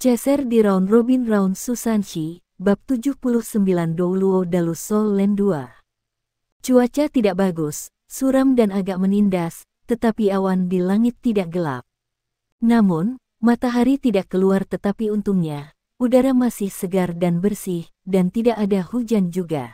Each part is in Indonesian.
Ceser di round robin round Susanshi, bab 79 Douluo Dalus Sol Len 2. Cuaca tidak bagus, suram dan agak menindas, tetapi awan di langit tidak gelap. Namun, matahari tidak keluar tetapi untungnya, udara masih segar dan bersih, dan tidak ada hujan juga.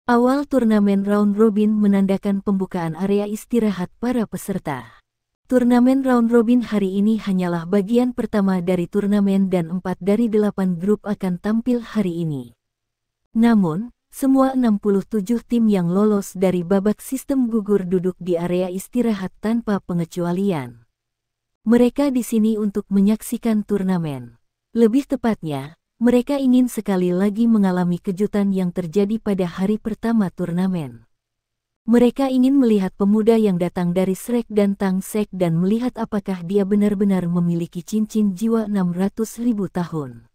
Awal turnamen round robin menandakan pembukaan area istirahat para peserta. Turnamen round robin hari ini hanyalah bagian pertama dari turnamen dan 4 dari 8 grup akan tampil hari ini. Namun, semua 67 tim yang lolos dari babak sistem gugur duduk di area istirahat tanpa pengecualian. Mereka di sini untuk menyaksikan turnamen. Lebih tepatnya, mereka ingin sekali lagi mengalami kejutan yang terjadi pada hari pertama turnamen. Mereka ingin melihat pemuda yang datang dari Shrek dan Tang Sek dan melihat apakah dia benar-benar memiliki cincin jiwa 600.000 tahun.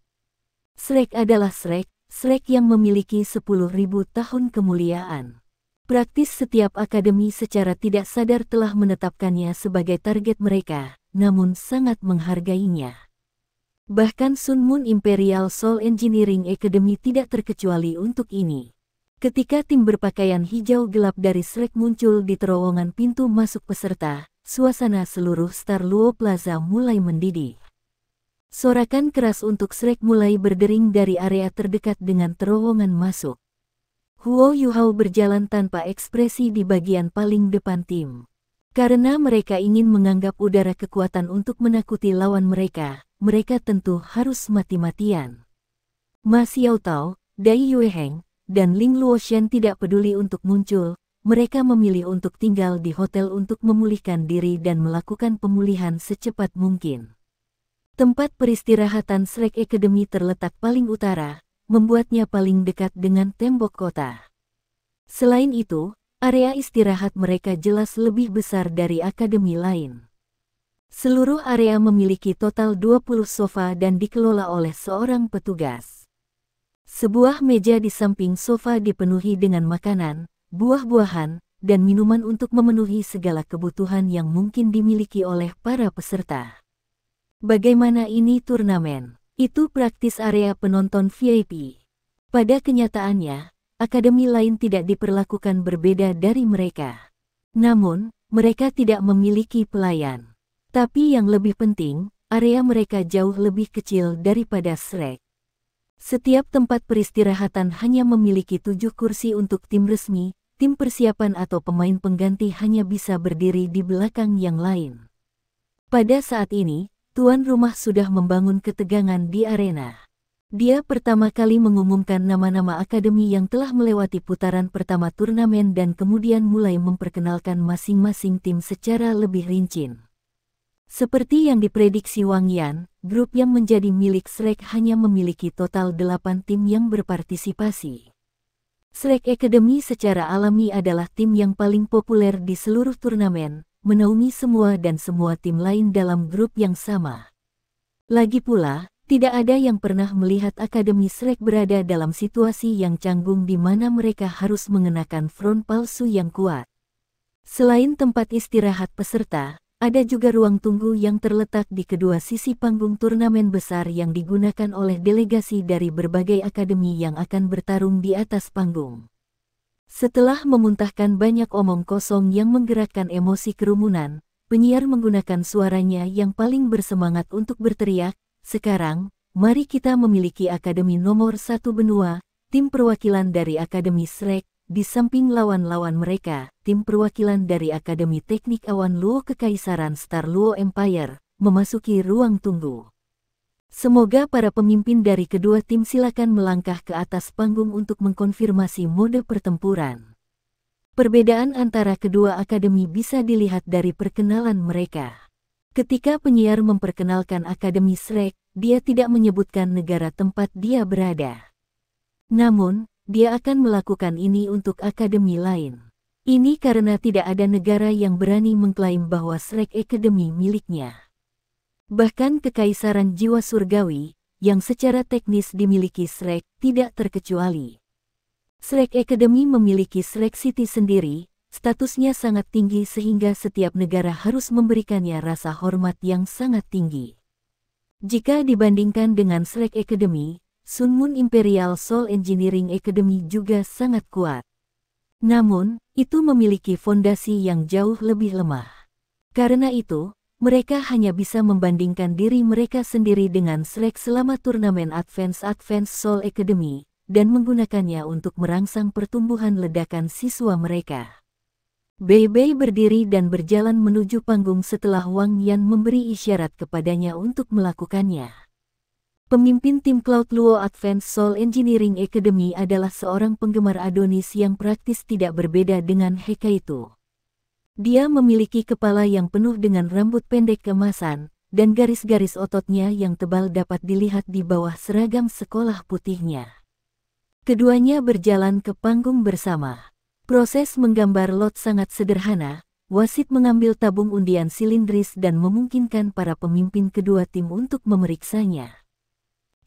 Shrek adalah Shrek yang memiliki 10.000 tahun kemuliaan. Praktis setiap akademi secara tidak sadar telah menetapkannya sebagai target mereka, namun sangat menghargainya. Bahkan Sun Moon Imperial Soul Engineering Academy tidak terkecuali untuk ini. Ketika tim berpakaian hijau gelap dari Shrek muncul di terowongan pintu masuk peserta, suasana seluruh Star Luo Plaza mulai mendidih. Sorakan keras untuk Shrek mulai berdering dari area terdekat dengan terowongan masuk. Huo Yuhao berjalan tanpa ekspresi di bagian paling depan tim. Karena mereka ingin menganggap udara kekuatan untuk menakuti lawan mereka tentu harus mati-matian. Ma Xiaotao, Dai Yueheng, dan Ling Luoshen tidak peduli untuk muncul, mereka memilih untuk tinggal di hotel untuk memulihkan diri dan melakukan pemulihan secepat mungkin. Tempat peristirahatan Shrek Academy terletak paling utara, membuatnya paling dekat dengan tembok kota. Selain itu, area istirahat mereka jelas lebih besar dari akademi lain. Seluruh area memiliki total 20 sofa dan dikelola oleh seorang petugas. Sebuah meja di samping sofa dipenuhi dengan makanan, buah-buahan, dan minuman untuk memenuhi segala kebutuhan yang mungkin dimiliki oleh para peserta. Bagaimana ini turnamen? Itu praktis area penonton VIP. Pada kenyataannya, akademi lain tidak diperlakukan berbeda dari mereka. Namun, mereka tidak memiliki pelayan. Tapi yang lebih penting, area mereka jauh lebih kecil daripada Shrek. Setiap tempat peristirahatan hanya memiliki 7 kursi untuk tim resmi, tim persiapan atau pemain pengganti hanya bisa berdiri di belakang yang lain. Pada saat ini, tuan rumah sudah membangun ketegangan di arena. Dia pertama kali mengumumkan nama-nama akademi yang telah melewati putaran pertama turnamen dan kemudian mulai memperkenalkan masing-masing tim secara lebih rinci. Seperti yang diprediksi Wang Yan, grup yang menjadi milik Shrek hanya memiliki total 8 tim yang berpartisipasi. Shrek Academy secara alami adalah tim yang paling populer di seluruh turnamen, menaungi semua dan semua tim lain dalam grup yang sama. Lagi pula, tidak ada yang pernah melihat akademi Shrek berada dalam situasi yang canggung di mana mereka harus mengenakan front palsu yang kuat. Selain tempat istirahat peserta, ada juga ruang tunggu yang terletak di kedua sisi panggung turnamen besar yang digunakan oleh delegasi dari berbagai akademi yang akan bertarung di atas panggung. Setelah memuntahkan banyak omong kosong yang menggerakkan emosi kerumunan, penyiar menggunakan suaranya yang paling bersemangat untuk berteriak, "Sekarang, mari kita memiliki akademi nomor 1 benua, tim perwakilan dari Akademi Shrek. Di samping lawan-lawan mereka, tim perwakilan dari Akademi Teknik Awan Luo Kekaisaran Star Luo Empire, memasuki ruang tunggu. Semoga para pemimpin dari kedua tim silakan melangkah ke atas panggung untuk mengkonfirmasi mode pertempuran." Perbedaan antara kedua akademi bisa dilihat dari perkenalan mereka. Ketika penyiar memperkenalkan Akademi Shrek, dia tidak menyebutkan negara tempat dia berada. Namun, dia akan melakukan ini untuk akademi lain. Ini karena tidak ada negara yang berani mengklaim bahwa Shrek Academy miliknya. Bahkan Kekaisaran Jiwa Surgawi, yang secara teknis dimiliki Shrek, tidak terkecuali. Shrek Academy memiliki Shrek City sendiri, statusnya sangat tinggi sehingga setiap negara harus memberikannya rasa hormat yang sangat tinggi. Jika dibandingkan dengan Shrek Academy, Sun Moon Imperial Soul Engineering Academy juga sangat kuat. Namun, itu memiliki fondasi yang jauh lebih lemah. Karena itu, mereka hanya bisa membandingkan diri mereka sendiri dengan Shrek selama turnamen Advance Soul Academy, dan menggunakannya untuk merangsang pertumbuhan ledakan siswa mereka. Bei Bei berdiri dan berjalan menuju panggung setelah Wang Yan memberi isyarat kepadanya untuk melakukannya. Pemimpin tim Cloud Luo Advance Soul Engineering Academy adalah seorang penggemar Adonis yang praktis tidak berbeda dengan Hekaitu. Dia memiliki kepala yang penuh dengan rambut pendek keemasan, dan garis-garis ototnya yang tebal dapat dilihat di bawah seragam sekolah putihnya. Keduanya berjalan ke panggung bersama. Proses menggambar lot sangat sederhana. Wasit mengambil tabung undian silindris dan memungkinkan para pemimpin kedua tim untuk memeriksanya.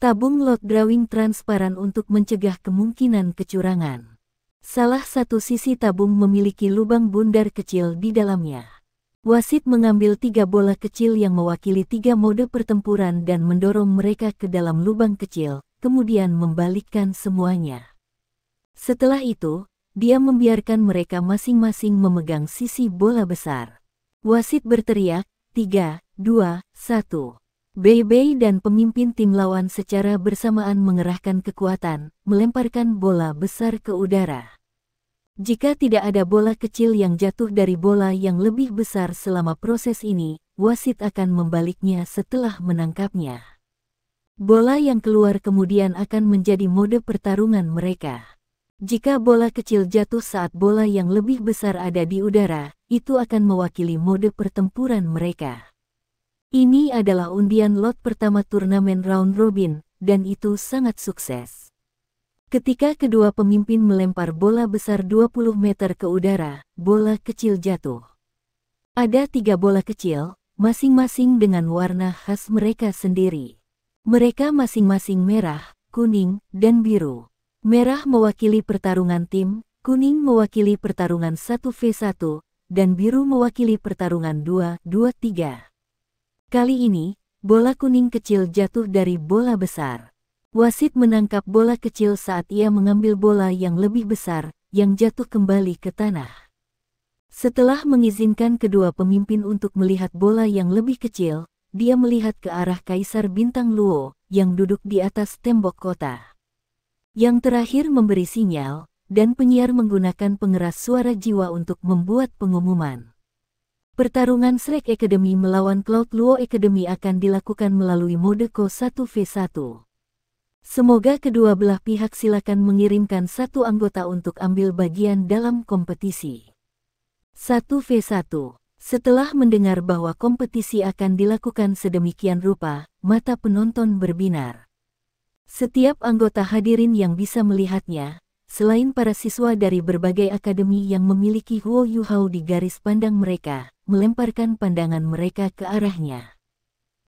Tabung lot drawing transparan untuk mencegah kemungkinan kecurangan. Salah satu sisi tabung memiliki lubang bundar kecil di dalamnya. Wasit mengambil 3 bola kecil yang mewakili 3 mode pertempuran dan mendorong mereka ke dalam lubang kecil, kemudian membalikkan semuanya. Setelah itu, dia membiarkan mereka masing-masing memegang sisi bola besar. Wasit berteriak, 3, 2, 1. Bei Bei dan pemimpin tim lawan secara bersamaan mengerahkan kekuatan, melemparkan bola besar ke udara. Jika tidak ada bola kecil yang jatuh dari bola yang lebih besar selama proses ini, wasit akan membaliknya setelah menangkapnya. Bola yang keluar kemudian akan menjadi mode pertarungan mereka. Jika bola kecil jatuh saat bola yang lebih besar ada di udara, itu akan mewakili mode pertempuran mereka. Ini adalah undian lot pertama turnamen round robin, dan itu sangat sukses. Ketika kedua pemimpin melempar bola besar 20 meter ke udara, bola kecil jatuh. Ada 3 bola kecil, masing-masing dengan warna khas mereka sendiri. Mereka masing-masing merah, kuning, dan biru. Merah mewakili pertarungan tim, kuning mewakili pertarungan 1v1, dan biru mewakili pertarungan 2-2-3. Kali ini, bola kuning kecil jatuh dari bola besar. Wasit menangkap bola kecil saat ia mengambil bola yang lebih besar, yang jatuh kembali ke tanah. Setelah mengizinkan kedua pemimpin untuk melihat bola yang lebih kecil, dia melihat ke arah Kaisar Bintang Luo, yang duduk di atas tembok kota. Yang terakhir memberi sinyal, dan penyiar menggunakan pengeras suara jiwa untuk membuat pengumuman. Pertarungan Shrek Academy melawan Cloud Luo Academy akan dilakukan melalui mode Ko 1v1. Semoga kedua belah pihak silakan mengirimkan satu anggota untuk ambil bagian dalam kompetisi. 1v1. Setelah mendengar bahwa kompetisi akan dilakukan sedemikian rupa, mata penonton berbinar. Setiap anggota hadirin yang bisa melihatnya, selain para siswa dari berbagai akademi yang memiliki Huo Yuhao di garis pandang mereka, melemparkan pandangan mereka ke arahnya.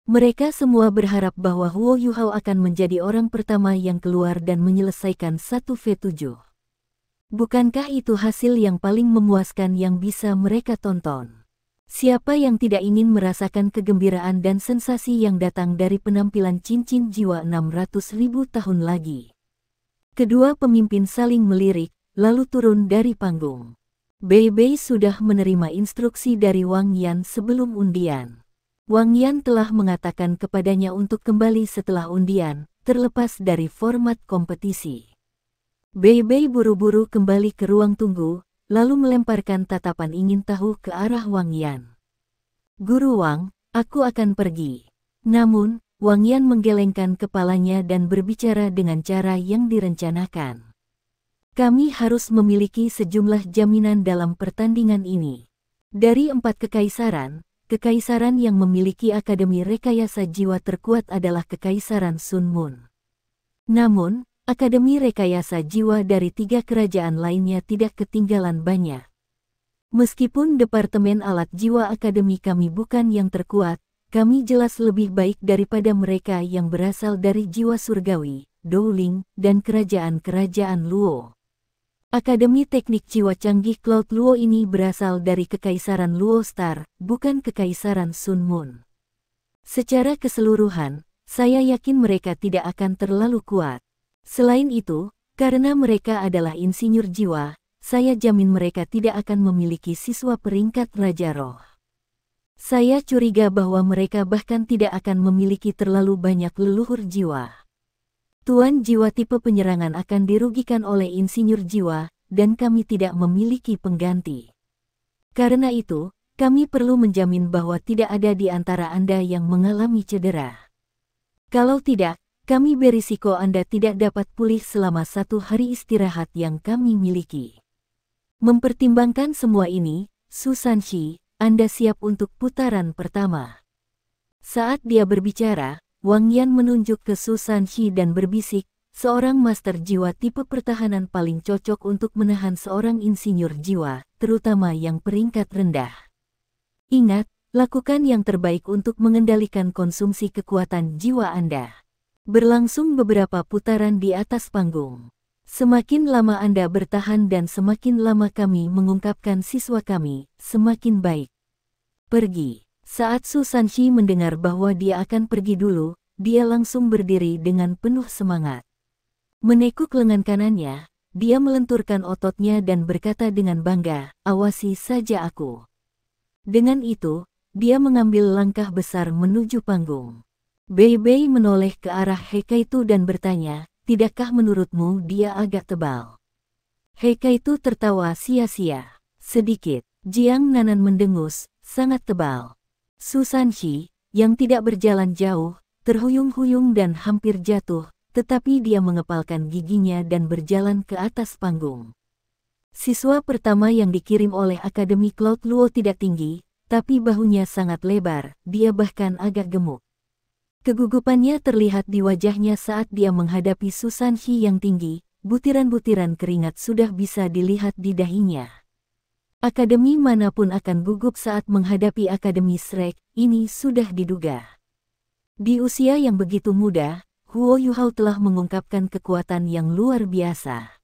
Mereka semua berharap bahwa Huo Yuhao akan menjadi orang pertama yang keluar dan menyelesaikan 1v7. Bukankah itu hasil yang paling memuaskan yang bisa mereka tonton? Siapa yang tidak ingin merasakan kegembiraan dan sensasi yang datang dari penampilan cincin jiwa 600.000 tahun lagi? Kedua pemimpin saling melirik, lalu turun dari panggung. Bei Bei sudah menerima instruksi dari Wang Yan sebelum undian. Wang Yan telah mengatakan kepadanya untuk kembali setelah undian, terlepas dari format kompetisi. Bei Bei buru-buru kembali ke ruang tunggu, lalu melemparkan tatapan ingin tahu ke arah Wang Yan. Guru Wang, aku akan pergi. Namun, Wang Yan menggelengkan kepalanya dan berbicara dengan cara yang direncanakan. Kami harus memiliki sejumlah jaminan dalam pertandingan ini. Dari 4 kekaisaran yang memiliki Akademi Rekayasa Jiwa terkuat adalah Kekaisaran Sun Moon. Namun, Akademi Rekayasa Jiwa dari 3 kerajaan lainnya tidak ketinggalan banyak. Meskipun Departemen Alat Jiwa Akademi kami bukan yang terkuat, kami jelas lebih baik daripada mereka yang berasal dari jiwa surgawi, Dowling, dan kerajaan-kerajaan Luo. Akademi Teknik Jiwa Canggih Cloud Luo ini berasal dari Kekaisaran Luo Star, bukan Kekaisaran Sun Moon. Secara keseluruhan, saya yakin mereka tidak akan terlalu kuat. Selain itu, karena mereka adalah insinyur jiwa, saya jamin mereka tidak akan memiliki siswa peringkat Raja Roh. Saya curiga bahwa mereka bahkan tidak akan memiliki terlalu banyak leluhur jiwa. Tuan jiwa tipe penyerangan akan dirugikan oleh insinyur jiwa, dan kami tidak memiliki pengganti. Karena itu, kami perlu menjamin bahwa tidak ada di antara Anda yang mengalami cedera. Kalau tidak, kami berisiko Anda tidak dapat pulih selama 1 hari istirahat yang kami miliki. Mempertimbangkan semua ini, Susan Shi, Anda siap untuk putaran pertama. Saat dia berbicara, Wang Yan menunjuk ke Susan Shi dan berbisik, seorang master jiwa tipe pertahanan paling cocok untuk menahan seorang insinyur jiwa, terutama yang peringkat rendah. Ingat, lakukan yang terbaik untuk mengendalikan konsumsi kekuatan jiwa Anda. Berlangsung beberapa putaran di atas panggung. Semakin lama Anda bertahan dan semakin lama kami mengungkapkan siswa kami, semakin baik. Pergi. Saat Susan Shi mendengar bahwa dia akan pergi dulu, dia langsung berdiri dengan penuh semangat. Menekuk lengan kanannya, dia melenturkan ototnya dan berkata dengan bangga, "Awasi saja aku." Dengan itu, dia mengambil langkah besar menuju panggung. Bei Bei menoleh ke arah Heikaitu dan bertanya, "Tidakkah menurutmu dia agak tebal?" Heikaitu tertawa sia-sia. Sedikit. Jiang Nanan mendengus, "Sangat tebal." Susan Shi, yang tidak berjalan jauh, terhuyung-huyung dan hampir jatuh, tetapi dia mengepalkan giginya dan berjalan ke atas panggung. Siswa pertama yang dikirim oleh Akademi Cloud Luo tidak tinggi, tapi bahunya sangat lebar, dia bahkan agak gemuk. Kegugupannya terlihat di wajahnya saat dia menghadapi Susan Shi yang tinggi, butiran-butiran keringat sudah bisa dilihat di dahinya. Akademi manapun akan gugup saat menghadapi Akademi Shrek, ini sudah diduga. Di usia yang begitu muda, Huo Yuhao telah mengungkapkan kekuatan yang luar biasa.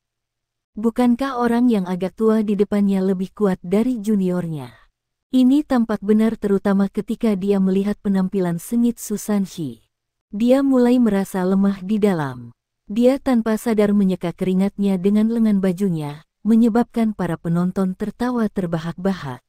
Bukankah orang yang agak tua di depannya lebih kuat dari juniornya? Ini tampak benar terutama ketika dia melihat penampilan sengit Susan Shi. Dia mulai merasa lemah di dalam. Dia tanpa sadar menyeka keringatnya dengan lengan bajunya, menyebabkan para penonton tertawa terbahak-bahak.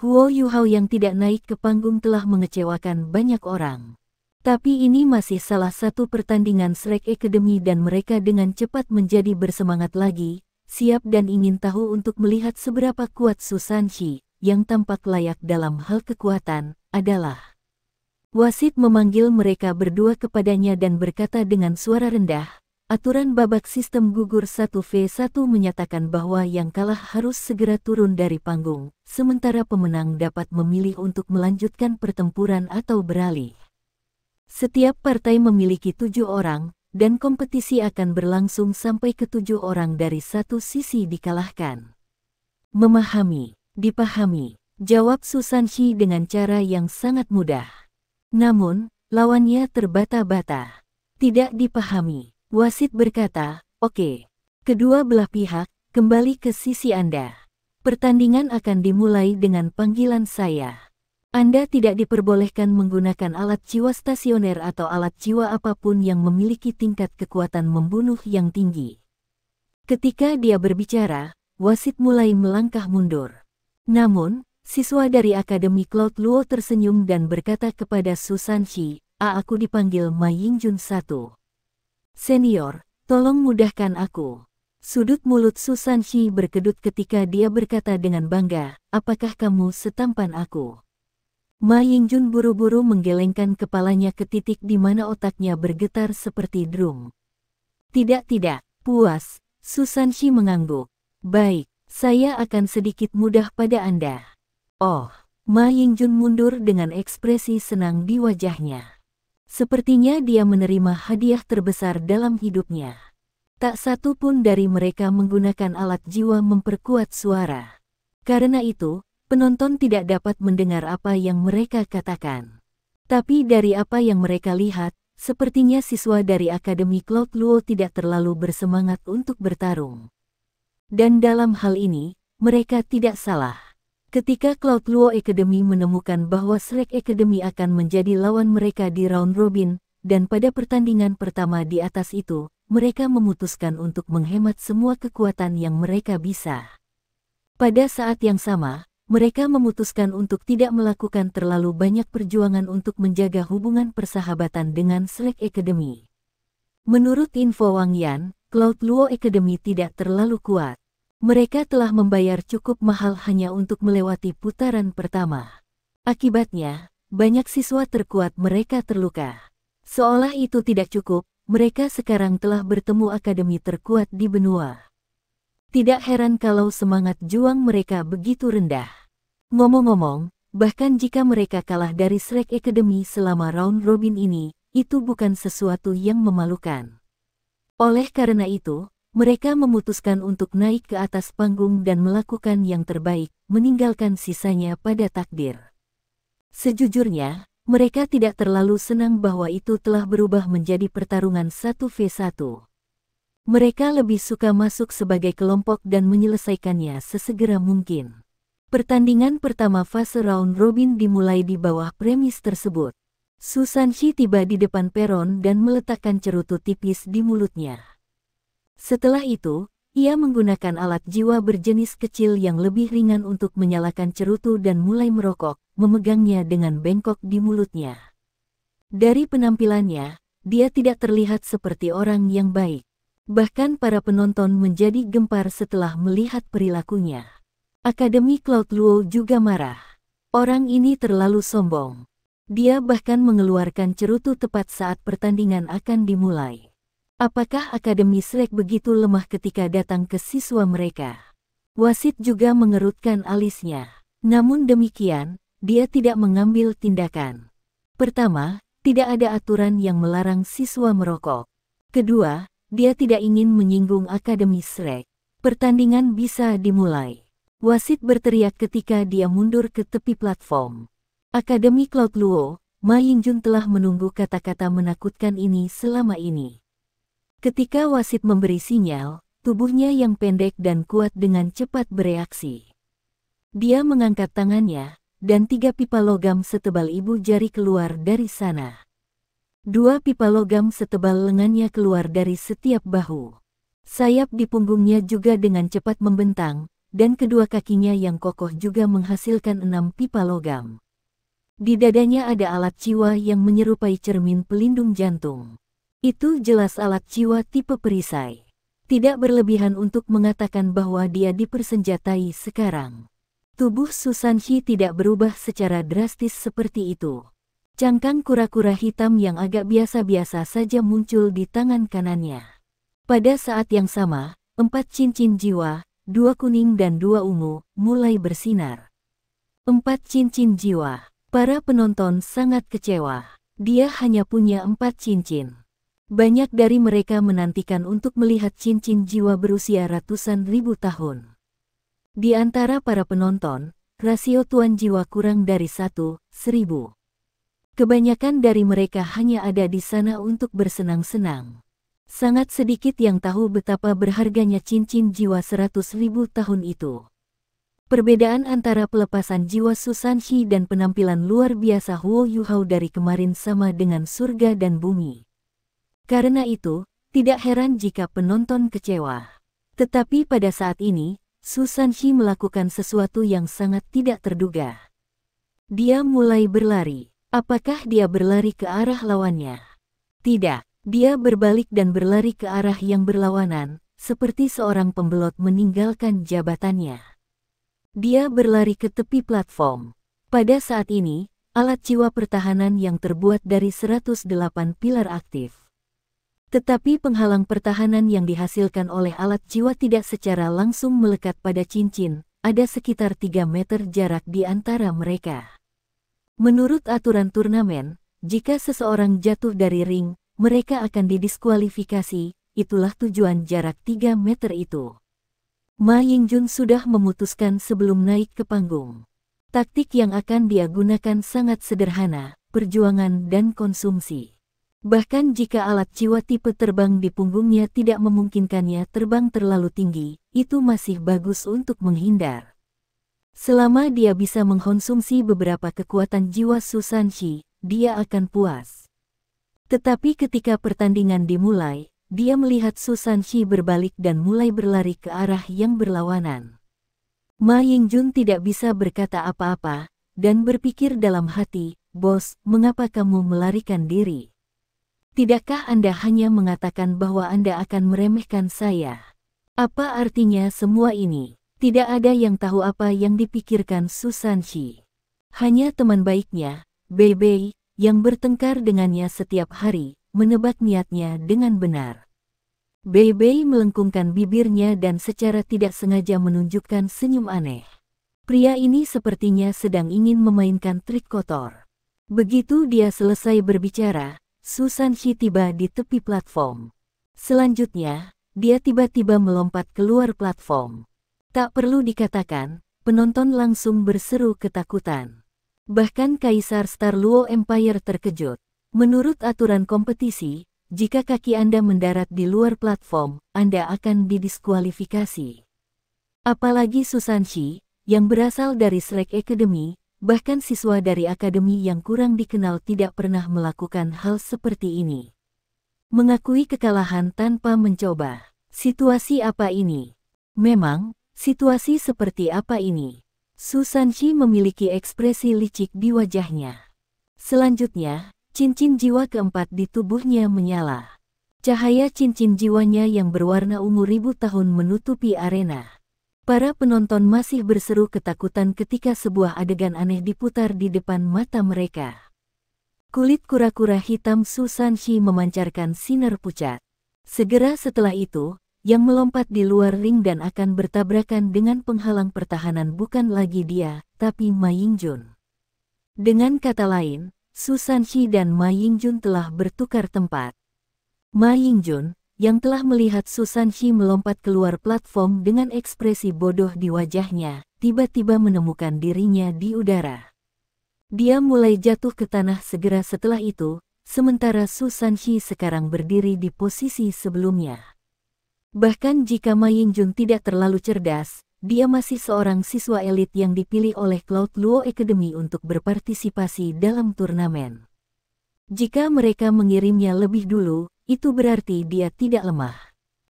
Huo Yuhao yang tidak naik ke panggung telah mengecewakan banyak orang. Tapi ini masih salah satu pertandingan Shrek Academy dan mereka dengan cepat menjadi bersemangat lagi, siap dan ingin tahu untuk melihat seberapa kuat Susan Shi, yang tampak layak dalam hal kekuatan, adalah. Wasit memanggil mereka berdua kepadanya dan berkata dengan suara rendah, "Aturan babak sistem gugur 1v1 menyatakan bahwa yang kalah harus segera turun dari panggung, sementara pemenang dapat memilih untuk melanjutkan pertempuran atau beralih. Setiap partai memiliki 7 orang, dan kompetisi akan berlangsung sampai ke-7 orang dari satu sisi dikalahkan." "Memahami, dipahami," jawab Susan Shi dengan cara yang sangat mudah. Namun, lawannya terbata-bata. "Tidak dipahami," wasit berkata, "Oke. Kedua belah pihak, kembali ke sisi Anda. Pertandingan akan dimulai dengan panggilan saya. Anda tidak diperbolehkan menggunakan alat jiwa stasioner atau alat jiwa apapun yang memiliki tingkat kekuatan membunuh yang tinggi." Ketika dia berbicara, wasit mulai melangkah mundur. Namun, siswa dari Akademi Cloud Luo tersenyum dan berkata kepada Susan Shi, Aku dipanggil Ma Yingjun 1. Senior, tolong mudahkan aku." Sudut mulut Susan Shi berkedut ketika dia berkata dengan bangga, "Apakah kamu setampan aku?" Ma Yingjun buru-buru menggelengkan kepalanya ke titik di mana otaknya bergetar seperti drum. Tidak, puas, Susan Shi mengangguk. "Baik. Saya akan sedikit mudah pada Anda." "Oh." Ma Yingjun mundur dengan ekspresi senang di wajahnya. Sepertinya dia menerima hadiah terbesar dalam hidupnya. Tak satu pun dari mereka menggunakan alat jiwa memperkuat suara. Karena itu, penonton tidak dapat mendengar apa yang mereka katakan. Tapi dari apa yang mereka lihat, sepertinya siswa dari Akademi Cloud Luo tidak terlalu bersemangat untuk bertarung. Dan dalam hal ini, mereka tidak salah. Ketika Cloud Luo Academy menemukan bahwa Shrek Academy akan menjadi lawan mereka di round robin, dan pada pertandingan pertama di atas itu, mereka memutuskan untuk menghemat semua kekuatan yang mereka bisa. Pada saat yang sama, mereka memutuskan untuk tidak melakukan terlalu banyak perjuangan untuk menjaga hubungan persahabatan dengan Slack Academy. Menurut info Wang Yan, Cloud Luo Academy tidak terlalu kuat. Mereka telah membayar cukup mahal hanya untuk melewati putaran pertama. Akibatnya, banyak siswa terkuat mereka terluka. Seolah itu tidak cukup, mereka sekarang telah bertemu akademi terkuat di benua. Tidak heran kalau semangat juang mereka begitu rendah. Ngomong-ngomong, bahkan jika mereka kalah dari Slack Academy selama round robin ini, itu bukan sesuatu yang memalukan. Oleh karena itu, mereka memutuskan untuk naik ke atas panggung dan melakukan yang terbaik, meninggalkan sisanya pada takdir. Sejujurnya, mereka tidak terlalu senang bahwa itu telah berubah menjadi pertarungan 1v1. Mereka lebih suka masuk sebagai kelompok dan menyelesaikannya sesegera mungkin. Pertandingan pertama fase round robin dimulai di bawah premis tersebut. Su Sanxi tiba di depan peron dan meletakkan cerutu tipis di mulutnya. Setelah itu, ia menggunakan alat jiwa berjenis kecil yang lebih ringan untuk menyalakan cerutu dan mulai merokok, memegangnya dengan bengkok di mulutnya. Dari penampilannya, dia tidak terlihat seperti orang yang baik. Bahkan para penonton menjadi gempar setelah melihat perilakunya. Akademi Cloud Luo juga marah. Orang ini terlalu sombong. Dia bahkan mengeluarkan cerutu tepat saat pertandingan akan dimulai. Apakah Akademi Slack begitu lemah ketika datang ke siswa mereka? Wasit juga mengerutkan alisnya. Namun demikian, dia tidak mengambil tindakan. Pertama, tidak ada aturan yang melarang siswa merokok. Kedua, dia tidak ingin menyinggung Akademi Slack. Pertandingan bisa dimulai. Wasit berteriak ketika dia mundur ke tepi platform. Akademi Cloud Luo, Ma Yingjun telah menunggu kata-kata menakutkan ini selama ini. Ketika wasit memberi sinyal, tubuhnya yang pendek dan kuat dengan cepat bereaksi. Dia mengangkat tangannya, dan 3 pipa logam setebal ibu jari keluar dari sana. 2 pipa logam setebal lengannya keluar dari setiap bahu. Sayap di punggungnya juga dengan cepat membentang, dan kedua kakinya yang kokoh juga menghasilkan 6 pipa logam. Di dadanya ada alat jiwa yang menyerupai cermin pelindung jantung. Itu jelas alat jiwa tipe perisai. Tidak berlebihan untuk mengatakan bahwa dia dipersenjatai sekarang. Tubuh Su Sanxi tidak berubah secara drastis seperti itu. Cangkang kura-kura hitam yang agak biasa-biasa saja muncul di tangan kanannya. Pada saat yang sama, 4 cincin jiwa, 2 kuning dan 2 ungu, mulai bersinar. 4 cincin jiwa. Para penonton sangat kecewa. Dia hanya punya 4 cincin. Banyak dari mereka menantikan untuk melihat cincin jiwa berusia ratusan ribu tahun. Di antara para penonton, rasio tuan jiwa kurang dari 1/1000. Kebanyakan dari mereka hanya ada di sana untuk bersenang-senang. Sangat sedikit yang tahu betapa berharganya cincin jiwa 100.000 tahun itu. Perbedaan antara pelepasan jiwa Su Sanxi dan penampilan luar biasa Huo Yuhao dari kemarin sama dengan surga dan bumi. Karena itu, tidak heran jika penonton kecewa. Tetapi pada saat ini, Su Sanxi melakukan sesuatu yang sangat tidak terduga. Dia mulai berlari. Apakah dia berlari ke arah lawannya? Tidak, dia berbalik dan berlari ke arah yang berlawanan, seperti seorang pembelot meninggalkan jabatannya. Dia berlari ke tepi platform. Pada saat ini, alat jiwa pertahanan yang terbuat dari 108 pilar aktif. Tetapi penghalang pertahanan yang dihasilkan oleh alat jiwa tidak secara langsung melekat pada cincin, ada sekitar 3 meter jarak di antara mereka. Menurut aturan turnamen, jika seseorang jatuh dari ring, mereka akan didiskualifikasi, itulah tujuan jarak 3 meter itu. Ma Yingjun sudah memutuskan sebelum naik ke panggung. Taktik yang akan dia gunakan sangat sederhana, perjuangan dan konsumsi. Bahkan jika alat jiwa tipe terbang di punggungnya tidak memungkinkannya terbang terlalu tinggi, itu masih bagus untuk menghindar. Selama dia bisa mengkonsumsi beberapa kekuatan jiwa Su Sanxi, dia akan puas. Tetapi ketika pertandingan dimulai, dia melihat Su Sanxi berbalik dan mulai berlari ke arah yang berlawanan. Ma Yingjun tidak bisa berkata apa-apa, dan berpikir dalam hati, "Bos, mengapa kamu melarikan diri? Tidakkah Anda hanya mengatakan bahwa Anda akan meremehkan saya? Apa artinya semua ini?" Tidak ada yang tahu apa yang dipikirkan Su Sanxi. Hanya teman baiknya, Bei Bei, yang bertengkar dengannya setiap hari, menebak niatnya dengan benar. Bei Bei melengkungkan bibirnya dan secara tidak sengaja menunjukkan senyum aneh. Pria ini sepertinya sedang ingin memainkan trik kotor. Begitu dia selesai berbicara, Su Sanxi tiba di tepi platform. Selanjutnya, dia tiba-tiba melompat keluar platform. Tak perlu dikatakan, penonton langsung berseru ketakutan. Bahkan Kaisar Star Luo Empire terkejut. Menurut aturan kompetisi, jika kaki Anda mendarat di luar platform, Anda akan didiskualifikasi. Apalagi Su Sanxi, yang berasal dari Slack Academy, bahkan siswa dari akademi yang kurang dikenal tidak pernah melakukan hal seperti ini. Mengakui kekalahan tanpa mencoba. Situasi apa ini? Memang, situasi seperti apa ini? Su Sanxi memiliki ekspresi licik di wajahnya. Selanjutnya, cincin jiwa keempat di tubuhnya menyala. Cahaya cincin jiwanya yang berwarna ungu 1000 tahun menutupi arena. Para penonton masih berseru ketakutan ketika sebuah adegan aneh diputar di depan mata mereka. Kulit kura-kura hitam Su Sanxi memancarkan sinar pucat. Segera setelah itu, yang melompat di luar ring dan akan bertabrakan dengan penghalang pertahanan bukan lagi dia, tapi Ma Yingjun. Dengan kata lain, Su Sanxi dan Ma Yingjun telah bertukar tempat. Ma Yingjun, yang telah melihat Su Sanxi melompat keluar platform dengan ekspresi bodoh di wajahnya, tiba-tiba menemukan dirinya di udara. Dia mulai jatuh ke tanah segera setelah itu, sementara Su Sanxi sekarang berdiri di posisi sebelumnya. Bahkan jika Ma Yingjun tidak terlalu cerdas, dia masih seorang siswa elit yang dipilih oleh Cloud Luo Academy untuk berpartisipasi dalam turnamen. Jika mereka mengirimnya lebih dulu, itu berarti dia tidak lemah.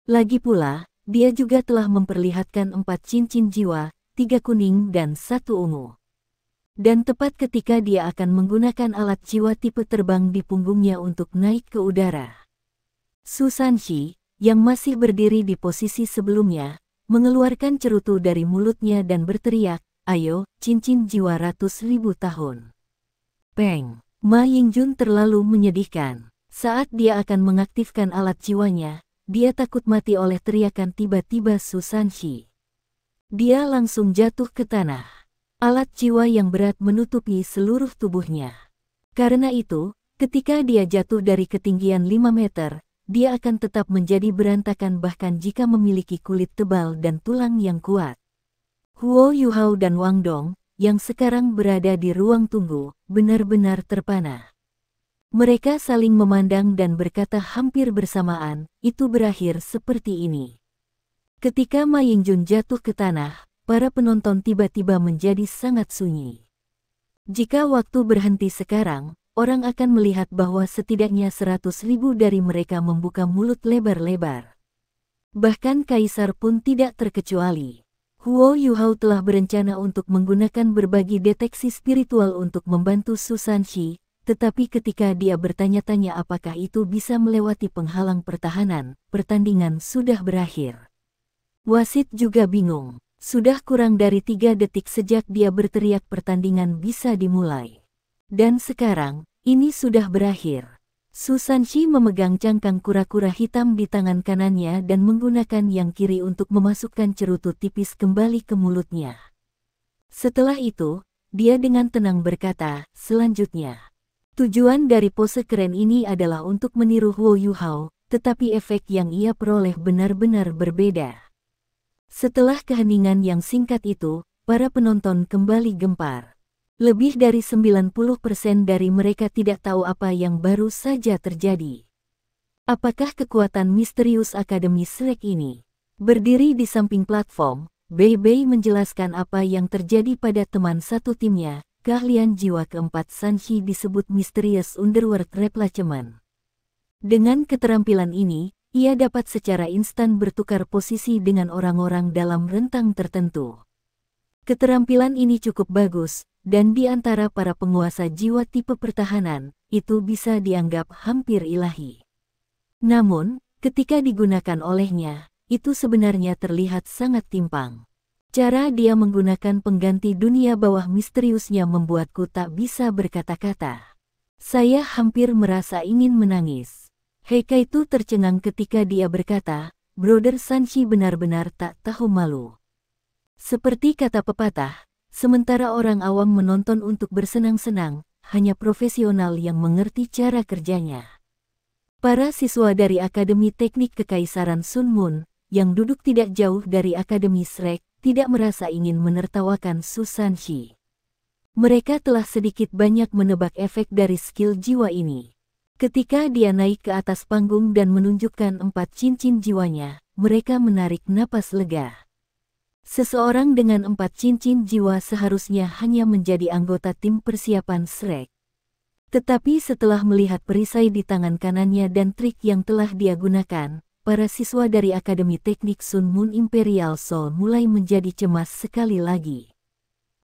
Lagi pula, dia juga telah memperlihatkan 4 cincin jiwa, 3 kuning dan 1 ungu. Dan tepat ketika dia akan menggunakan alat jiwa tipe terbang di punggungnya untuk naik ke udara, Su Sanxi, yang masih berdiri di posisi sebelumnya, mengeluarkan cerutu dari mulutnya dan berteriak, "Ayo, cincin jiwa ratus ribu tahun." Peng! Ma Yingjun terlalu menyedihkan. Saat dia akan mengaktifkan alat jiwanya, dia takut mati oleh teriakan tiba-tiba Su Sanxi. Dia langsung jatuh ke tanah. Alat jiwa yang berat menutupi seluruh tubuhnya. Karena itu, ketika dia jatuh dari ketinggian 5 meter, dia akan tetap menjadi berantakan bahkan jika memiliki kulit tebal dan tulang yang kuat. Huo Yuhao dan Wang Dong, yang sekarang berada di ruang tunggu, benar-benar terpana. Mereka saling memandang dan berkata hampir bersamaan, itu berakhir seperti ini. Ketika Ma Yingjun jatuh ke tanah, para penonton tiba-tiba menjadi sangat sunyi. Jika waktu berhenti sekarang, orang akan melihat bahwa setidaknya 100.000 dari mereka membuka mulut lebar-lebar. Bahkan Kaisar pun tidak terkecuali. Huo Yuhao telah berencana untuk menggunakan berbagi deteksi spiritual untuk membantu Su Sanxi, tetapi ketika dia bertanya-tanya apakah itu bisa melewati penghalang pertahanan, pertandingan sudah berakhir. Wasit juga bingung. Sudah kurang dari 3 detik sejak dia berteriak pertandingan bisa dimulai. Dan sekarang, ini sudah berakhir. Su Sanxi memegang cangkang kura-kura hitam di tangan kanannya dan menggunakan yang kiri untuk memasukkan cerutu tipis kembali ke mulutnya. Setelah itu, dia dengan tenang berkata, selanjutnya. Tujuan dari pose keren ini adalah untuk meniru Huo Yuhao, tetapi efek yang ia peroleh benar-benar berbeda. Setelah keheningan yang singkat itu, para penonton kembali gempar. Lebih dari 90% dari mereka tidak tahu apa yang baru saja terjadi. Apakah kekuatan misterius Akademi Slack ini? Berdiri di samping platform, Bei Bei menjelaskan apa yang terjadi pada teman satu timnya. Keahlian jiwa keempat Sanxi disebut Mysterious Underworld Replacement. Dengan keterampilan ini, ia dapat secara instan bertukar posisi dengan orang-orang dalam rentang tertentu. Keterampilan ini cukup bagus, dan di antara para penguasa jiwa tipe pertahanan, itu bisa dianggap hampir ilahi. Namun, ketika digunakan olehnya, itu sebenarnya terlihat sangat timpang. Cara dia menggunakan pengganti dunia bawah misteriusnya membuatku tak bisa berkata-kata. Saya hampir merasa ingin menangis. Heikaitu tercengang ketika dia berkata, Brother Sanshi benar-benar tak tahu malu. Seperti kata pepatah, sementara orang awam menonton untuk bersenang-senang, hanya profesional yang mengerti cara kerjanya. Para siswa dari Akademi Teknik Kekaisaran Sun Moon, yang duduk tidak jauh dari Akademi Shrek, tidak merasa ingin menertawakan Su Sanshi. Mereka telah sedikit banyak menebak efek dari skill jiwa ini. Ketika dia naik ke atas panggung dan menunjukkan 4 cincin jiwanya, mereka menarik napas lega. Seseorang dengan 4 cincin jiwa seharusnya hanya menjadi anggota tim persiapan Shrek. Tetapi setelah melihat perisai di tangan kanannya dan trik yang telah dia gunakan, para siswa dari Akademi Teknik Sun Moon Imperial Soul mulai menjadi cemas sekali lagi.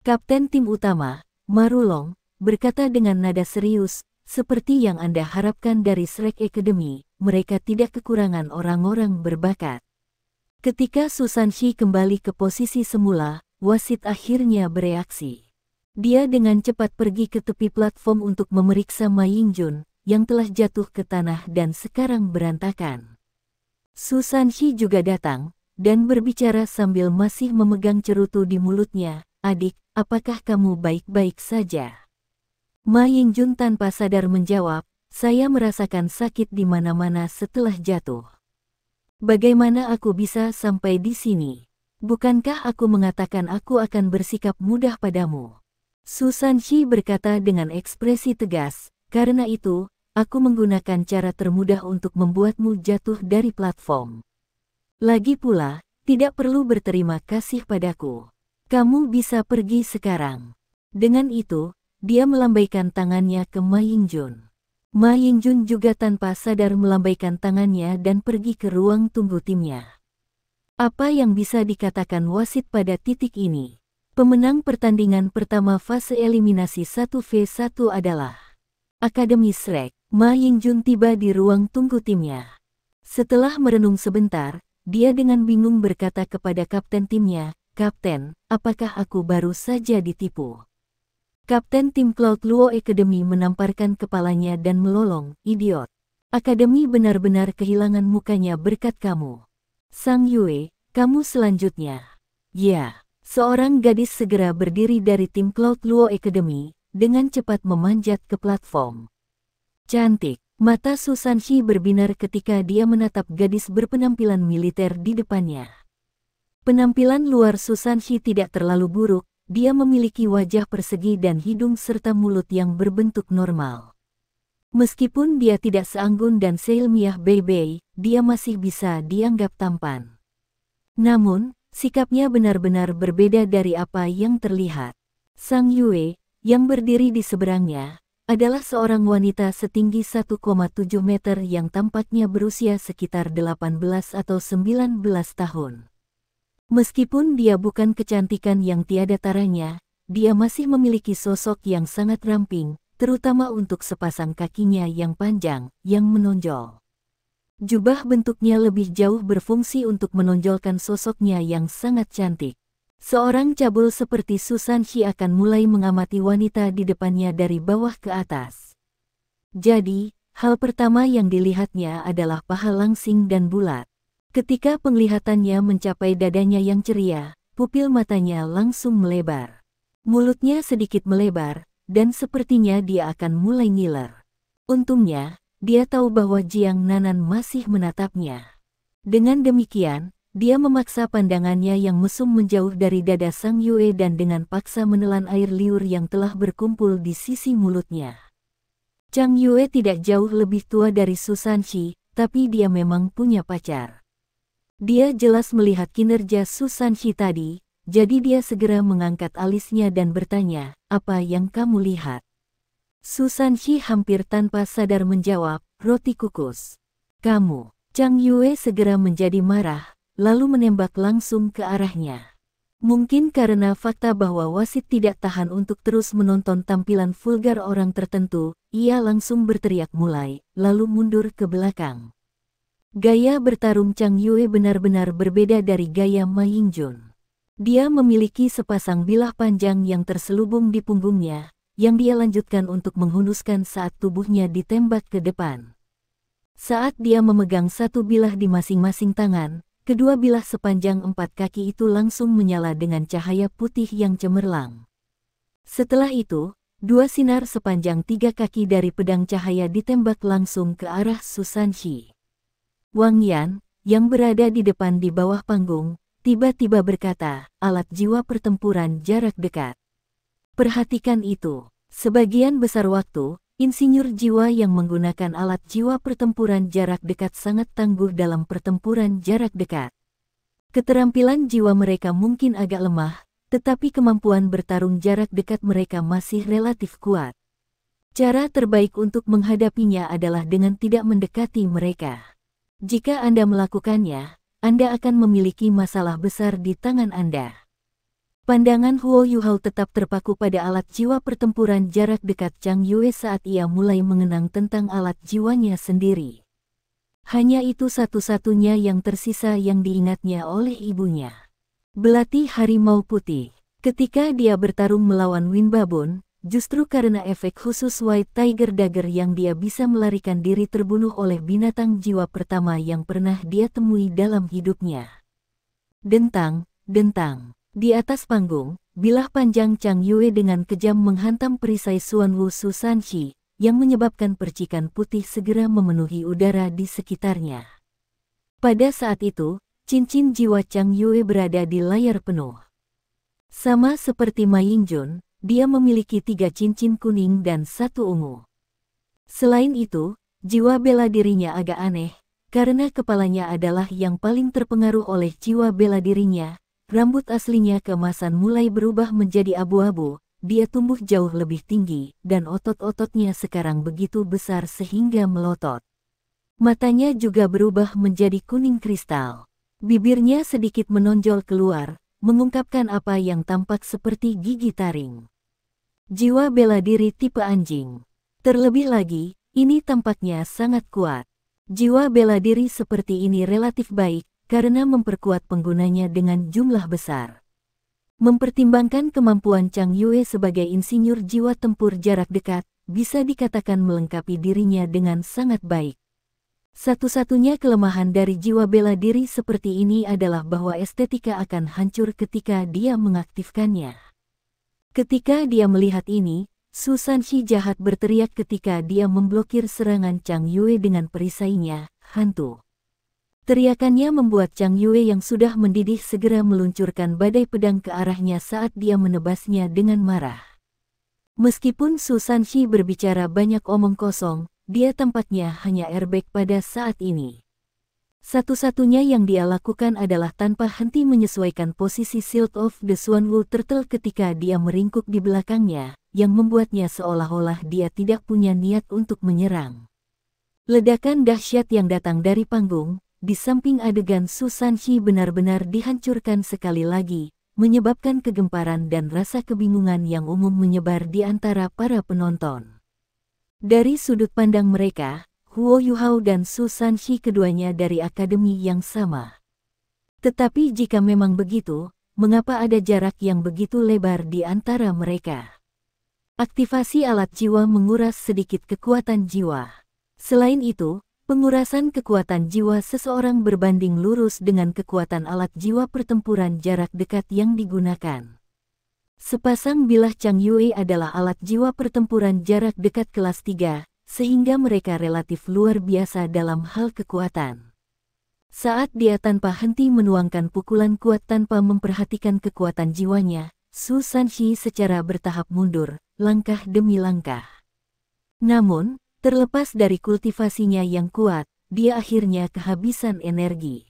Kapten tim utama, Marulong, berkata dengan nada serius, seperti yang Anda harapkan dari Shrek Academy, mereka tidak kekurangan orang-orang berbakat. Ketika Su Sanshi kembali ke posisi semula, wasit akhirnya bereaksi. Dia dengan cepat pergi ke tepi platform untuk memeriksa Ma Yingjun, yang telah jatuh ke tanah dan sekarang berantakan. Su Sanshi juga datang, dan berbicara sambil masih memegang cerutu di mulutnya, "Adik, apakah kamu baik-baik saja?" Ma Yingjun tanpa sadar menjawab, "Saya merasakan sakit di mana-mana setelah jatuh. Bagaimana aku bisa sampai di sini? Bukankah aku mengatakan aku akan bersikap mudah padamu?" Su Sanshi berkata dengan ekspresi tegas, "Karena itu, aku menggunakan cara termudah untuk membuatmu jatuh dari platform. Lagi pula, tidak perlu berterima kasih padaku. Kamu bisa pergi sekarang." Dengan itu, dia melambaikan tangannya ke Ma Yingjun. Ma Yingjun juga tanpa sadar melambaikan tangannya dan pergi ke ruang tunggu timnya. Apa yang bisa dikatakan wasit pada titik ini? Pemenang pertandingan pertama fase eliminasi 1v1 adalah Akademi Shrek. Ma Yingjun tiba di ruang tunggu timnya. Setelah merenung sebentar, dia dengan bingung berkata kepada kapten timnya, "Kapten, apakah aku baru saja ditipu?" Kapten tim Cloud Luo Academy menamparkan kepalanya dan melolong, "Idiot. Akademi benar-benar kehilangan mukanya berkat kamu. Sang Yue, kamu selanjutnya." "Ya." Seorang gadis segera berdiri dari tim Cloud Luo Academy, dengan cepat memanjat ke platform. "Cantik." Mata Su Sanshi berbinar ketika dia menatap gadis berpenampilan militer di depannya. Penampilan luar Su Sanshi tidak terlalu buruk, dia memiliki wajah persegi dan hidung serta mulut yang berbentuk normal. Meskipun dia tidak seanggun dan seilmiah Bei Bei, dia masih bisa dianggap tampan. Namun, sikapnya benar-benar berbeda dari apa yang terlihat. Sang Yue, yang berdiri di seberangnya, adalah seorang wanita setinggi 1,7 meter yang tampaknya berusia sekitar 18 atau 19 tahun. Meskipun dia bukan kecantikan yang tiada taranya, dia masih memiliki sosok yang sangat ramping, terutama untuk sepasang kakinya yang panjang, yang menonjol. Jubah bentuknya lebih jauh berfungsi untuk menonjolkan sosoknya yang sangat cantik. Seorang cabul seperti Su Sanshi akan mulai mengamati wanita di depannya dari bawah ke atas. Jadi, hal pertama yang dilihatnya adalah paha langsing dan bulat. Ketika penglihatannya mencapai dadanya yang ceria, pupil matanya langsung melebar. Mulutnya sedikit melebar, dan sepertinya dia akan mulai ngiler. Untungnya, dia tahu bahwa Jiang Nanan masih menatapnya. Dengan demikian, dia memaksa pandangannya yang mesum menjauh dari dada Sang Yue dan dengan paksa menelan air liur yang telah berkumpul di sisi mulutnya. Chang Yue tidak jauh lebih tua dari Su Sanshi, tapi dia memang punya pacar. Dia jelas melihat kinerja Su Sanshi tadi, jadi dia segera mengangkat alisnya dan bertanya, "Apa yang kamu lihat?" Su Sanxi hampir tanpa sadar menjawab, roti kukus. Kamu. Chang Yue segera menjadi marah, lalu menembak langsung ke arahnya. Mungkin karena fakta bahwa wasit tidak tahan untuk terus menonton tampilan vulgar orang tertentu, ia langsung berteriak mulai, lalu mundur ke belakang. Gaya bertarung Chang Yue benar-benar berbeda dari gaya Ma Yingjun. Dia memiliki sepasang bilah panjang yang terselubung di punggungnya, yang dia lanjutkan untuk menghunuskan saat tubuhnya ditembak ke depan. Saat dia memegang satu bilah di masing-masing tangan, kedua bilah sepanjang 4 kaki itu langsung menyala dengan cahaya putih yang cemerlang. Setelah itu, 2 sinar sepanjang 3 kaki dari pedang cahaya ditembak langsung ke arah Su Sanxi. Wang Yan, yang berada di depan di bawah panggung, tiba-tiba berkata, alat jiwa pertempuran jarak dekat. Perhatikan itu, sebagian besar waktu, insinyur jiwa yang menggunakan alat jiwa pertempuran jarak dekat sangat tangguh dalam pertempuran jarak dekat. Keterampilan jiwa mereka mungkin agak lemah, tetapi kemampuan bertarung jarak dekat mereka masih relatif kuat. Cara terbaik untuk menghadapinya adalah dengan tidak mendekati mereka. Jika Anda melakukannya, Anda akan memiliki masalah besar di tangan Anda. Pandangan Huo Yuhao tetap terpaku pada alat jiwa pertempuran jarak dekat Chang Yue saat ia mulai mengenang tentang alat jiwanya sendiri. Hanya itu satu-satunya yang tersisa yang diingatnya oleh ibunya. Belati harimau putih. Ketika dia bertarung melawan Win Babon, justru karena efek khusus White Tiger Dagger yang dia bisa melarikan diri terbunuh oleh binatang jiwa pertama yang pernah dia temui dalam hidupnya. Dentang, dentang. Di atas panggung, bilah panjang Chang Yue dengan kejam menghantam perisai Xuanwu Su Sanxi, yang menyebabkan percikan putih segera memenuhi udara di sekitarnya. Pada saat itu, cincin jiwa Chang Yue berada di layar penuh. Sama seperti Ma Yingjun, dia memiliki 3 cincin kuning dan 1 ungu. Selain itu, jiwa bela dirinya agak aneh, karena kepalanya adalah yang paling terpengaruh oleh jiwa bela dirinya. Rambut aslinya keemasan mulai berubah menjadi abu-abu, dia tumbuh jauh lebih tinggi, dan otot-ototnya sekarang begitu besar sehingga melotot. Matanya juga berubah menjadi kuning kristal. Bibirnya sedikit menonjol keluar, mengungkapkan apa yang tampak seperti gigi taring. Jiwa bela diri tipe anjing. Terlebih lagi, ini tampaknya sangat kuat. Jiwa bela diri seperti ini relatif baik, karena memperkuat penggunanya dengan jumlah besar. Mempertimbangkan kemampuan Chang Yue sebagai insinyur jiwa tempur jarak dekat, bisa dikatakan melengkapi dirinya dengan sangat baik. Satu-satunya kelemahan dari jiwa bela diri seperti ini adalah bahwa estetika akan hancur ketika dia mengaktifkannya. Ketika dia melihat ini, Su Sanxi jahat berteriak ketika dia memblokir serangan Chang Yue dengan perisainya, hantu. Teriakannya membuat Chang Yue yang sudah mendidih segera meluncurkan badai pedang ke arahnya saat dia menebasnya dengan marah. Meskipun Su Sanxi berbicara banyak omong kosong, dia tampaknya hanya airbag pada saat ini. Satu-satunya yang dia lakukan adalah tanpa henti menyesuaikan posisi Shield of the Xuanwu Turtle ketika dia meringkuk di belakangnya, yang membuatnya seolah-olah dia tidak punya niat untuk menyerang. Ledakan dahsyat yang datang dari panggung, di samping adegan Su Sanxi benar-benar dihancurkan sekali lagi, menyebabkan kegemparan dan rasa kebingungan yang umum menyebar di antara para penonton. Dari sudut pandang mereka, Huo Yuhao dan Su Sanxi keduanya dari akademi yang sama. Tetapi jika memang begitu, mengapa ada jarak yang begitu lebar di antara mereka? Aktivasi alat jiwa menguras sedikit kekuatan jiwa. Selain itu, pengurasan kekuatan jiwa seseorang berbanding lurus dengan kekuatan alat jiwa pertempuran jarak dekat yang digunakan. Sepasang bilah Chang Yue adalah alat jiwa pertempuran jarak dekat kelas 3, sehingga mereka relatif luar biasa dalam hal kekuatan. Saat dia tanpa henti menuangkan pukulan kuat tanpa memperhatikan kekuatan jiwanya, Su Sanxi secara bertahap mundur, langkah demi langkah. Namun, terlepas dari kultivasinya yang kuat, dia akhirnya kehabisan energi.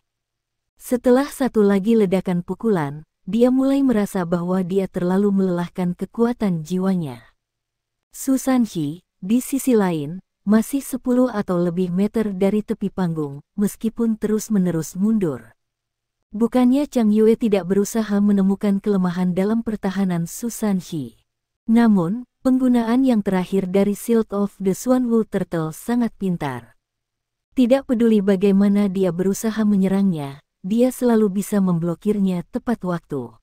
Setelah satu lagi ledakan pukulan, dia mulai merasa bahwa dia terlalu melelahkan kekuatan jiwanya. Su Sanxi, di sisi lain, masih 10 atau lebih meter dari tepi panggung, meskipun terus-menerus mundur. Bukannya Chang Yue tidak berusaha menemukan kelemahan dalam pertahanan Su Sanxi. Namun, penggunaan yang terakhir dari Shield of the Xuanwu Turtle sangat pintar. Tidak peduli bagaimana dia berusaha menyerangnya, dia selalu bisa memblokirnya tepat waktu.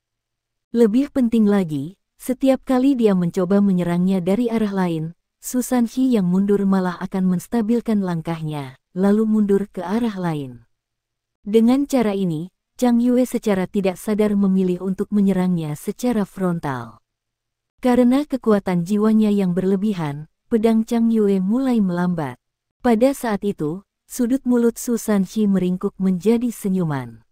Lebih penting lagi, setiap kali dia mencoba menyerangnya dari arah lain, Su Sanxi yang mundur malah akan menstabilkan langkahnya, lalu mundur ke arah lain. Dengan cara ini, Chang Yue secara tidak sadar memilih untuk menyerangnya secara frontal. Karena kekuatan jiwanya yang berlebihan, pedang Chang Yue mulai melambat. Pada saat itu, sudut mulut Su Sanxi meringkuk menjadi senyuman.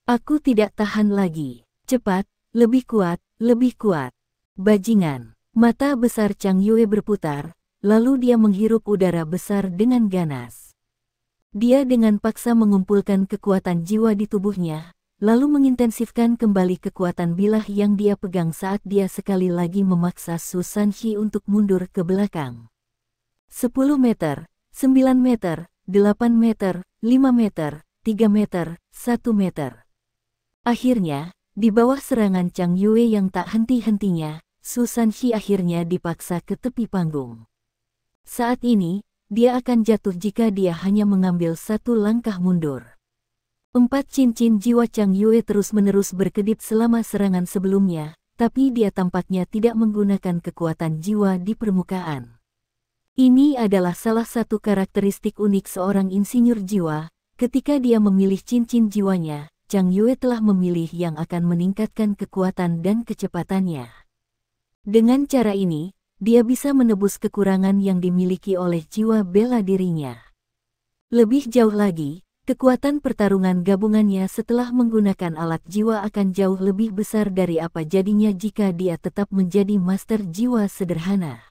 Aku tidak tahan lagi. Cepat, lebih kuat, lebih kuat. Bajingan. Mata besar Chang Yue berputar, lalu dia menghirup udara besar dengan ganas. Dia dengan paksa mengumpulkan kekuatan jiwa di tubuhnya, lalu mengintensifkan kembali kekuatan bilah yang dia pegang saat dia sekali lagi memaksa Su Sanxi untuk mundur ke belakang. 10 meter, 9 meter, 8 meter, 5 meter, 3 meter, 1 meter. Akhirnya, di bawah serangan Chang Yue yang tak henti-hentinya, Su Sanxi akhirnya dipaksa ke tepi panggung. Saat ini, dia akan jatuh jika dia hanya mengambil satu langkah mundur. 4 cincin jiwa Chang Yue terus-menerus berkedip selama serangan sebelumnya, tapi dia tampaknya tidak menggunakan kekuatan jiwa di permukaan. Ini adalah salah satu karakteristik unik seorang insinyur jiwa. Ketika dia memilih cincin jiwanya, Chang Yue telah memilih yang akan meningkatkan kekuatan dan kecepatannya. Dengan cara ini, dia bisa menebus kekurangan yang dimiliki oleh jiwa bela dirinya. Lebih jauh lagi, kekuatan pertarungan gabungannya setelah menggunakan alat jiwa akan jauh lebih besar dari apa jadinya jika dia tetap menjadi master jiwa sederhana.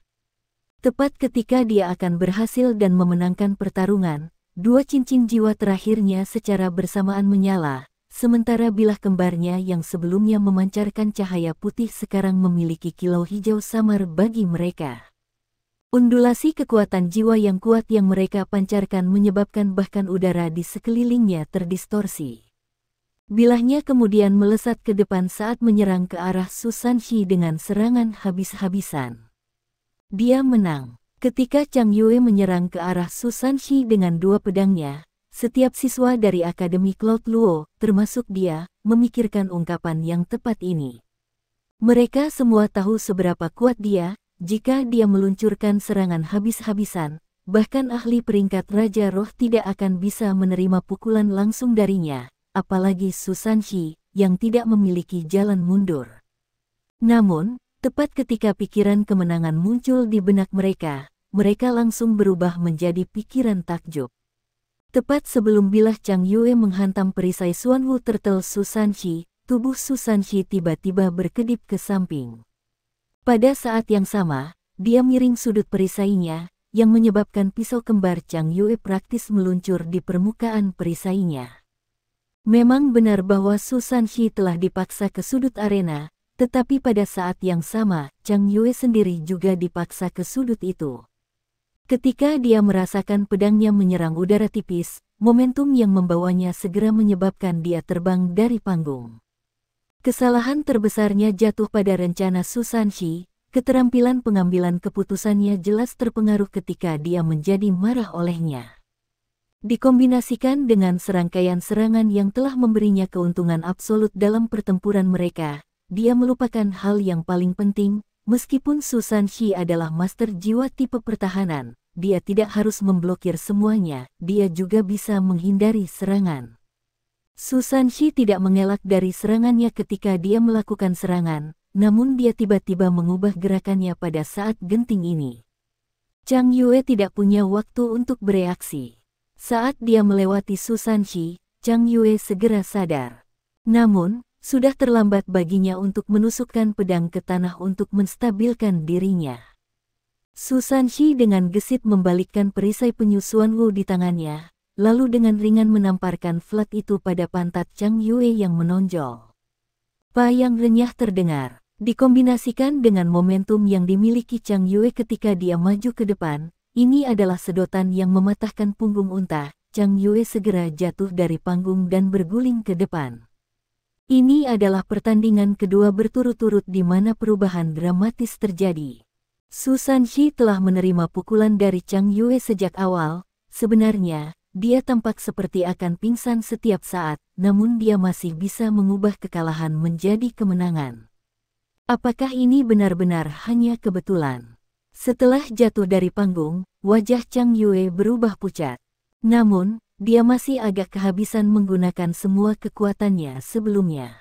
Tepat ketika dia akan berhasil dan memenangkan pertarungan, 2 cincin jiwa terakhirnya secara bersamaan menyala. Sementara bilah kembarnya yang sebelumnya memancarkan cahaya putih sekarang memiliki kilau hijau samar bagi mereka. Undulasi kekuatan jiwa yang kuat yang mereka pancarkan menyebabkan bahkan udara di sekelilingnya terdistorsi. Bilahnya kemudian melesat ke depan saat menyerang ke arah Su Sanxi dengan serangan habis-habisan. Dia menang. Ketika Chang Yue menyerang ke arah Su Sanxi dengan 2 pedangnya, setiap siswa dari Akademi Cloud Luo, termasuk dia, memikirkan ungkapan yang tepat ini. Mereka semua tahu seberapa kuat dia, jika dia meluncurkan serangan habis-habisan, bahkan ahli peringkat Raja Roh tidak akan bisa menerima pukulan langsung darinya, apalagi Su Sanxi, yang tidak memiliki jalan mundur. Namun, tepat ketika pikiran kemenangan muncul di benak mereka langsung berubah menjadi pikiran takjub. Tepat sebelum bilah Chang Yue menghantam perisai Xuanwu Turtle Su Sanxi, tubuh Su Sanxi tiba-tiba berkedip ke samping. Pada saat yang sama, dia miring sudut perisainya, yang menyebabkan pisau kembar Chang Yue praktis meluncur di permukaan perisainya. Memang benar bahwa Su Sanxi telah dipaksa ke sudut arena, tetapi pada saat yang sama, Chang Yue sendiri juga dipaksa ke sudut itu. Ketika dia merasakan pedangnya menyerang udara tipis, momentum yang membawanya segera menyebabkan dia terbang dari panggung. Kesalahan terbesarnya jatuh pada rencana Su Sanxi, keterampilan pengambilan keputusannya jelas terpengaruh ketika dia menjadi marah olehnya. Dikombinasikan dengan serangkaian serangan yang telah memberinya keuntungan absolut dalam pertempuran mereka, dia melupakan hal yang paling penting, meskipun Su Sanxi adalah master jiwa tipe pertahanan. Dia tidak harus memblokir semuanya, dia juga bisa menghindari serangan. Su Sanxi tidak mengelak dari serangannya ketika dia melakukan serangan, namun dia tiba-tiba mengubah gerakannya pada saat genting ini. Chang Yue tidak punya waktu untuk bereaksi. Saat dia melewati Su Sanxi, Chang Yue segera sadar. Namun, sudah terlambat baginya untuk menusukkan pedang ke tanah untuk menstabilkan dirinya. Su Sanxi dengan gesit membalikkan perisai penyu Xuanwu di tangannya, lalu dengan ringan menamparkan flat itu pada pantat Chang Yue yang menonjol. Pa yang renyah terdengar, Dikombinasikan dengan momentum yang dimiliki Chang Yue ketika dia maju ke depan, ini adalah sedotan yang mematahkan punggung unta. Chang Yue segera jatuh dari panggung dan berguling ke depan. Ini adalah pertandingan kedua berturut-turut di mana perubahan dramatis terjadi. Su Sanxi telah menerima pukulan dari Chang Yue sejak awal. Sebenarnya, dia tampak seperti akan pingsan setiap saat, namun dia masih bisa mengubah kekalahan menjadi kemenangan. Apakah ini benar-benar hanya kebetulan? Setelah jatuh dari panggung, wajah Chang Yue berubah pucat. Namun, dia masih agak kehabisan menggunakan semua kekuatannya sebelumnya.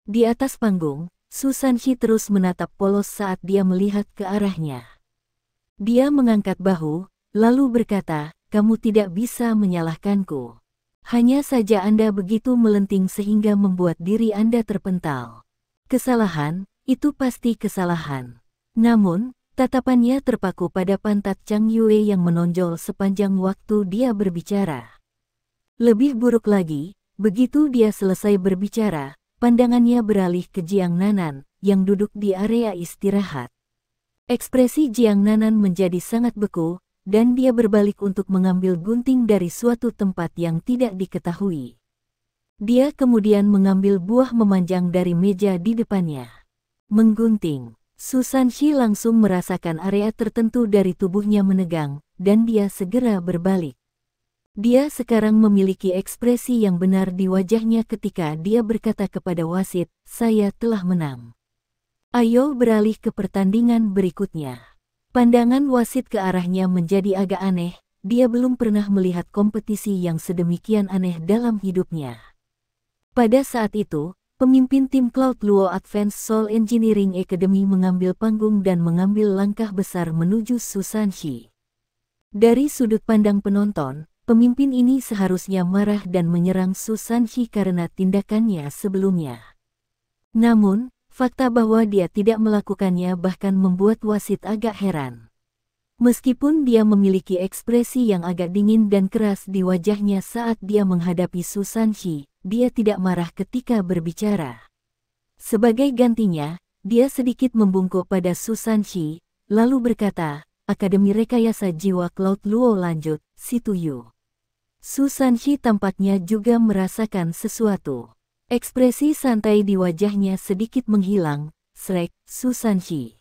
Di atas panggung, Su Sanxi terus menatap polos saat dia melihat ke arahnya. Dia mengangkat bahu, lalu berkata, "Kamu tidak bisa menyalahkanku. Hanya saja Anda begitu melenting sehingga membuat diri Anda terpental. Kesalahan, itu pasti kesalahan." Namun, tatapannya terpaku pada pantat Chang Yue yang menonjol sepanjang waktu dia berbicara. Lebih buruk lagi, begitu dia selesai berbicara, pandangannya beralih ke Jiang Nanan, yang duduk di area istirahat. Ekspresi Jiang Nanan menjadi sangat beku, dan dia berbalik untuk mengambil gunting dari suatu tempat yang tidak diketahui. Dia kemudian mengambil buah memanjang dari meja di depannya. Menggunting, Su Sanxi langsung merasakan area tertentu dari tubuhnya menegang, dan dia segera berbalik. Dia sekarang memiliki ekspresi yang benar di wajahnya ketika dia berkata kepada wasit, "Saya telah menang. Ayo beralih ke pertandingan berikutnya." Pandangan wasit ke arahnya menjadi agak aneh, dia belum pernah melihat kompetisi yang sedemikian aneh dalam hidupnya. Pada saat itu, pemimpin tim Cloud Luo Advanced Soul Engineering Academy mengambil panggung dan mengambil langkah besar menuju Su Sanxi. Dari sudut pandang penonton, pemimpin ini seharusnya marah dan menyerang Su Sanxi karena tindakannya sebelumnya. Namun, fakta bahwa dia tidak melakukannya bahkan membuat wasit agak heran. Meskipun dia memiliki ekspresi yang agak dingin dan keras di wajahnya saat dia menghadapi Su Sanxi, dia tidak marah ketika berbicara. Sebagai gantinya, dia sedikit membungkuk pada Su Sanxi, lalu berkata, "Akademi Rekayasa Jiwa Cloud Luo lanjut, Situ Yu." Su Sanxi tampaknya juga merasakan sesuatu. Ekspresi santai di wajahnya sedikit menghilang. "Srek, Su Sanxi.